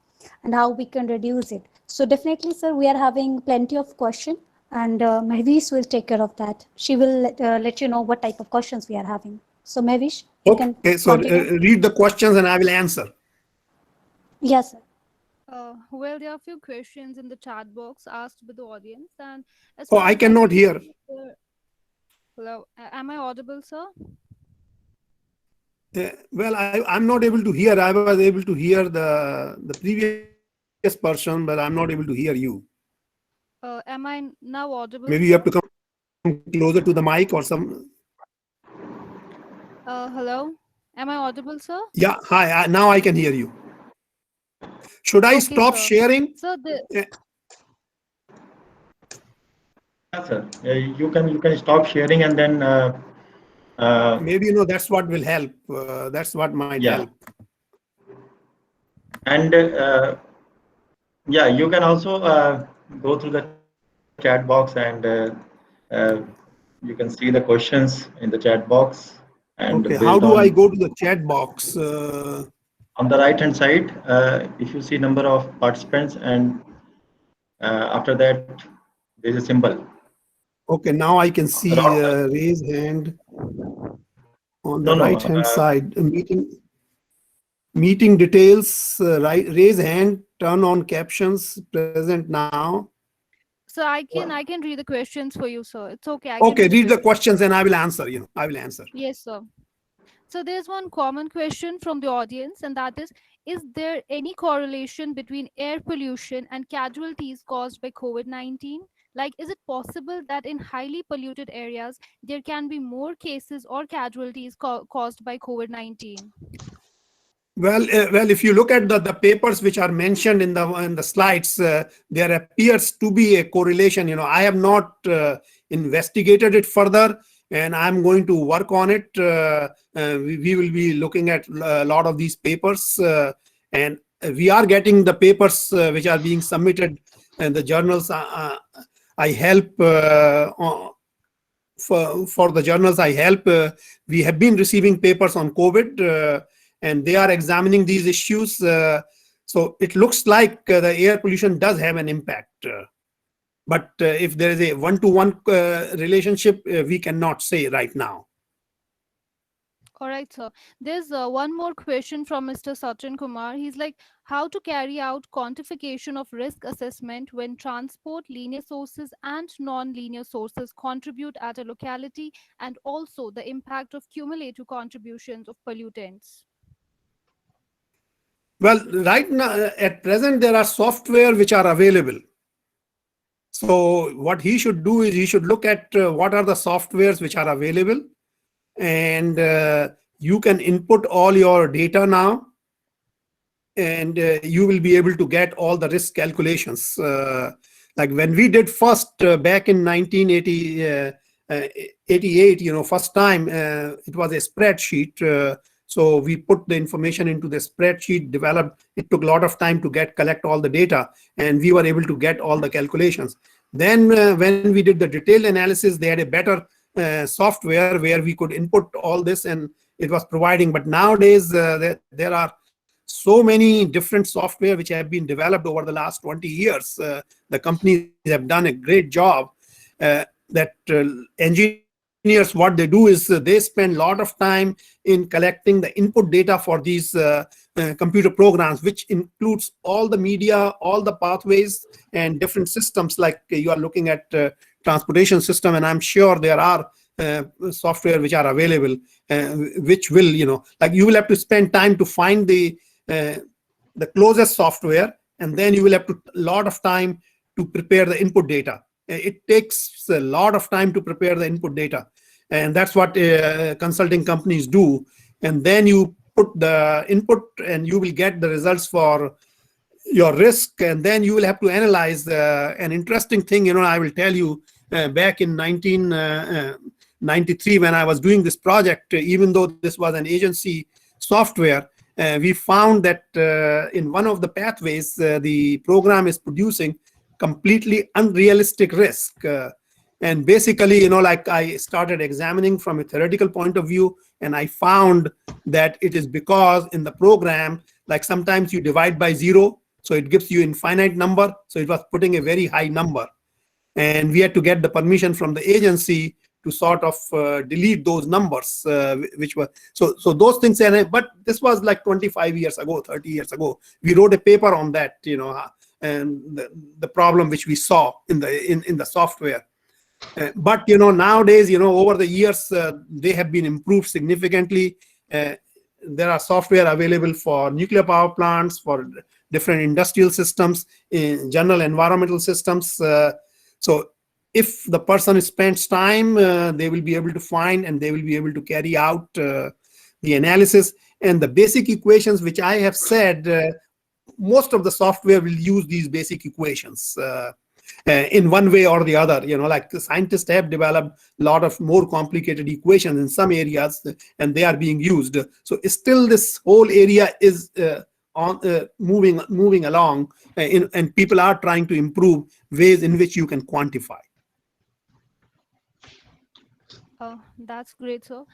and how we can reduce it. So definitely, sir, we are having plenty of questions, and Mahvish will take care of that. She will let you know what type of questions we are having. So Mahvish, you can Okay, so continue. read the questions and I will answer. Yes, sir. Well, there are a few questions in the chat box asked by the audience, and as Oh, far I as I cannot can hear. see, hello, am I audible, sir? Well, I'm not able to hear. I was able to hear the previous person, but I'm not able to hear you. Am I now audible, Maybe you have sir? to come closer to the mic or some. Hello, am I audible, sir? Yeah, hi. Now I can hear you. Should I Okay, stop sir. sharing? So the Uh, Yeah, sir. You can stop sharing and then uh, Maybe that's what will help. That's what might help. yeah, and yeah, you can also go through the chat box and uh, you can see the questions in the chat box, and based Okay, how on do I go to the chat box? on the right hand side, if you see number of participants and after that there is a symbol. Okay, now I can see Round, raise hand on the no, right no. hand side. Meeting details. Right, raise hand. Turn on captions. Present now. so I can read the questions for you, sir. It's okay. I can Okay, read the read the questions. questions and I will answer. I will answer. Yes, sir. So there's one common question from the audience, and that is there any correlation between air pollution and casualties caused by COVID-19? Like, is it possible that in highly polluted areas, there can be more cases or casualties caused by COVID-19? Well, if you look at the papers which are mentioned in the slides, there appears to be a correlation. I have not investigated it further, and I'm going to work on it. We will be looking at a lot of these papers, and we are getting the papers which are being submitted in the journals. I help for the journals I help. We have been receiving papers on COVID, and they are examining these issues. So it looks like the air pollution does have an impact. But if there is a one-to-one relationship, we cannot say right now. All right, sir. There's one more question from Mr. Sachin Kumar. He's like, how to carry out quantification of risk assessment when transport, linear sources, and non-linear sources contribute at a locality, and also the impact of cumulative contributions of pollutants. Well, right now, at present, there are software which are available. So what he should do is he should look at what are the softwares which are available, and you can input all your data now, and you will be able to get all the risk calculations. Like when we did first back in 1980, 88, first time, it was a spreadsheet. So we put the information into the spreadsheet, developed. It took a lot of time to collect all the data, and we were able to get all the calculations. Then when we did the detailed analysis, they had a better software where we could input all this, and it was providing. But nowadays, there are so many different software which have been developed over the last 20 years. The companies have done a great job. That engineers, what they do is they spend a lot of time in collecting the input data for these computer programs, which includes all the media, all the pathways, and different systems. Like you are looking at transportation system, and I'm sure there are software which are available, which will, like you will have to spend time to find uh, the closest software, and then you will have to a lot of time to prepare the input data. It takes a lot of time to prepare the input data, and that's what consulting companies do. And then you put the input, and you will get the results for your risk, and then you will have to analyze. An interesting thing, I will tell you, back in 1993, when I was doing this project, even though this was an agency software, we found that in one of the pathways, the program is producing completely unrealistic risk. And basically, like I started examining from a theoretical point of view, and I found that it is because in the program, like sometimes you divide by zero, so it gives you infinite number. So it was putting a very high number, and we had to get the permission from the agency to sort of delete those numbers, which were so those things. But this was like 25 years ago, 30 years ago. We wrote a paper on that, and the problem which we saw in the software. But nowadays, over the years, they have been improved significantly. There are software available for nuclear power plants, for different industrial systems, in general environmental systems. So if the person spends time, they will be able to find and they will be able to carry out the analysis. And the basic equations which I have said, most of the software will use these basic equations in one way or the other. Like the scientists have developed a lot of more complicated equations in some areas, and they are being used. So still this whole area is moving along, and people are trying to improve ways in which you can quantify. That's great, sir.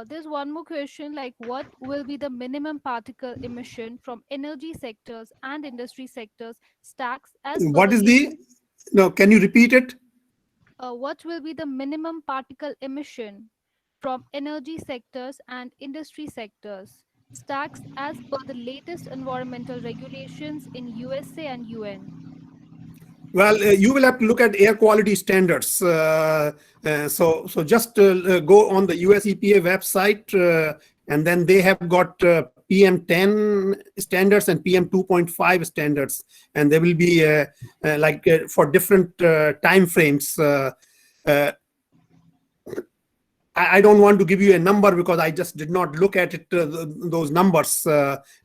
There's one more question, like what will be the minimum particle emission from energy sectors and industry sectors stacks as per What the is latest? no, can you repeat it? What will be the minimum particle emission from energy sectors and industry sectors stacks as per the latest environmental regulations in USA and UN? Well, you will have to look at air quality standards. So just go on the US EPA website, and then they have got PM10 standards and PM 2.5 standards, and there will be for different time frames. I don't want to give you a number because I just did not look at it, those numbers,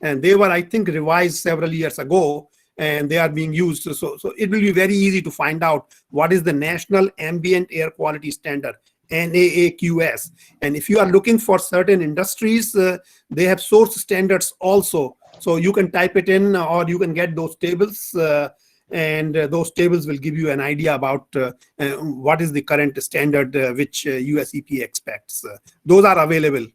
and they were, I think, revised several years ago, and they are being used. So it will be very easy to find out what is the National Ambient Air Quality Standard, NAAQS. And if you are looking for certain industries, they have source standards also. So you can type it in, or you can get those tables, and those tables will give you an idea about what is the current standard which US EPA expects. Those are available.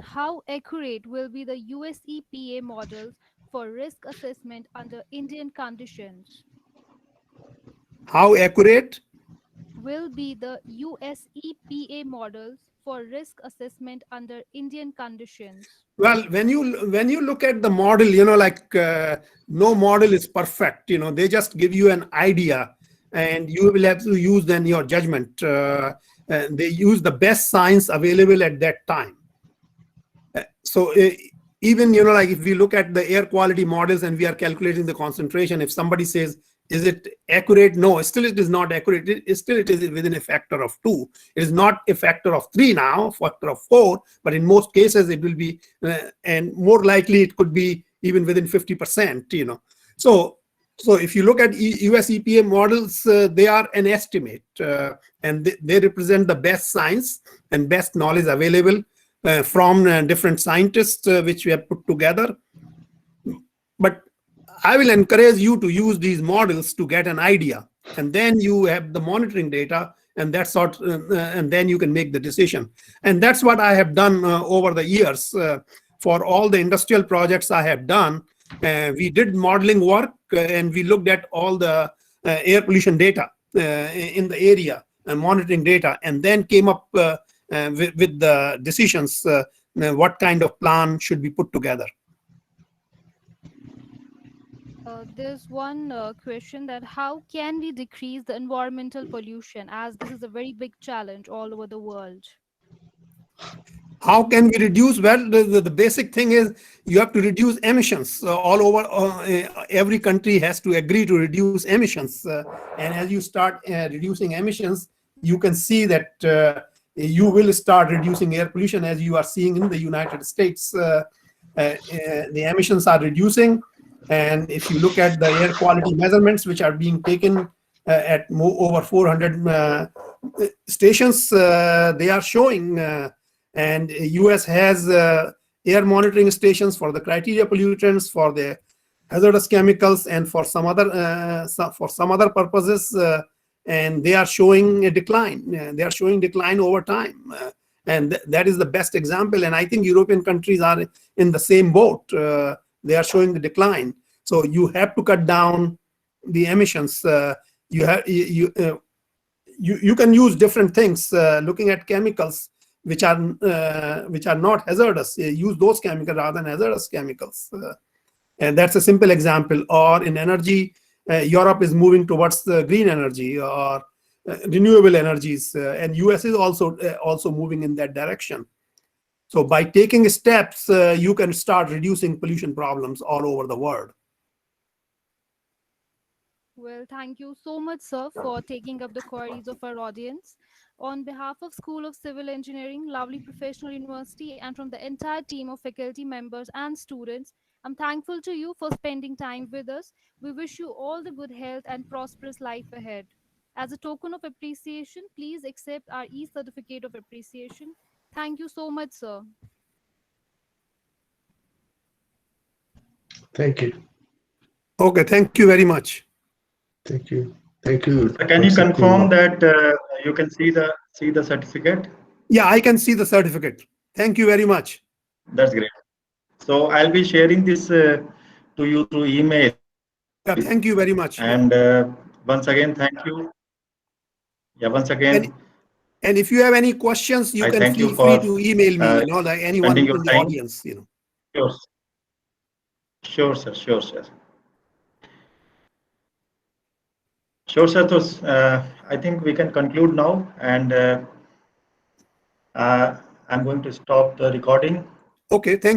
How accurate will be the US EPA models for risk assessment under Indian conditions? How accurate? Will be the US EPA models for risk assessment under Indian conditions? Well, when you look at the model, no model is perfect. They just give you an idea, and you will have to use then your judgment. They use the best science available at that time. So even like if we look at the air quality models and we are calculating the concentration, if somebody says, is it accurate? No, still it is not accurate. It is within a factor of 2. It is not a factor of 3 now, factor of 4, but in most cases it will be, and more likely it could be even within 50%. So if you look at US EPA models, they are an estimate, and they represent the best science and best knowledge available from different scientists, which we have put together. But I will encourage you to use these models to get an idea, and then you have the monitoring data, and and then you can make the decision. And that's what I have done over the years. For all the industrial projects I have done, we did modeling work, and we looked at all the air pollution data in the area and monitoring data, and then came up with the decisions, what kind of plan should be put together. There's one question that how can we decrease the environmental pollution, as this is a very big challenge all over the world? How can we reduce? Well, the basic thing is you have to reduce emissions all over. Every country has to agree to reduce emissions. And as you start reducing emissions, you can see that you will start reducing air pollution, as you are seeing in the United States. The emissions are reducing. And if you look at the air quality measurements, which are being taken at over 400 stations, they are showing. And US has air monitoring stations for the criteria pollutants, for the hazardous chemicals, and for some other purposes. And they are showing a decline. They are showing decline over time. And that is the best example. And I think European countries are in the same boat. They are showing the decline. So you have to cut down the emissions. You you can use different things. Looking at chemicals which are not hazardous, use those chemicals rather than hazardous chemicals. And that's a simple example. Or in energy, Europe is moving towards green energy or renewable energies, and US is also moving in that direction. So by taking steps, you can start reducing pollution problems all over the world. Well, thank you so much, sir, for taking up the queries of our audience. On behalf of School of Civil Engineering, Lovely Professional University, and from the entire team of faculty members and students, I'm thankful to you for spending time with us. We wish you all the good health and prosperous life ahead. As a token of appreciation, please accept our e-certificate of appreciation. Thank you so much, sir. Thank you. Okay, thank you very much. Thank you. Thank you. Can you Professor confirm Kumar. that you can see the certificate? Yeah, I can see the certificate. Thank you very much. That's great. So I'll be sharing this to you through email. Yeah, thank you very much. And once again, thank you. Yeah, once again, And if you have any questions, you I can thank you feel free for to email me, like spending anyone your in the time. audience, Sure, sure, sir. Sure, sir. Sure, sir. So, I think we can conclude now, and I'm going to stop the recording. Okay, thank you.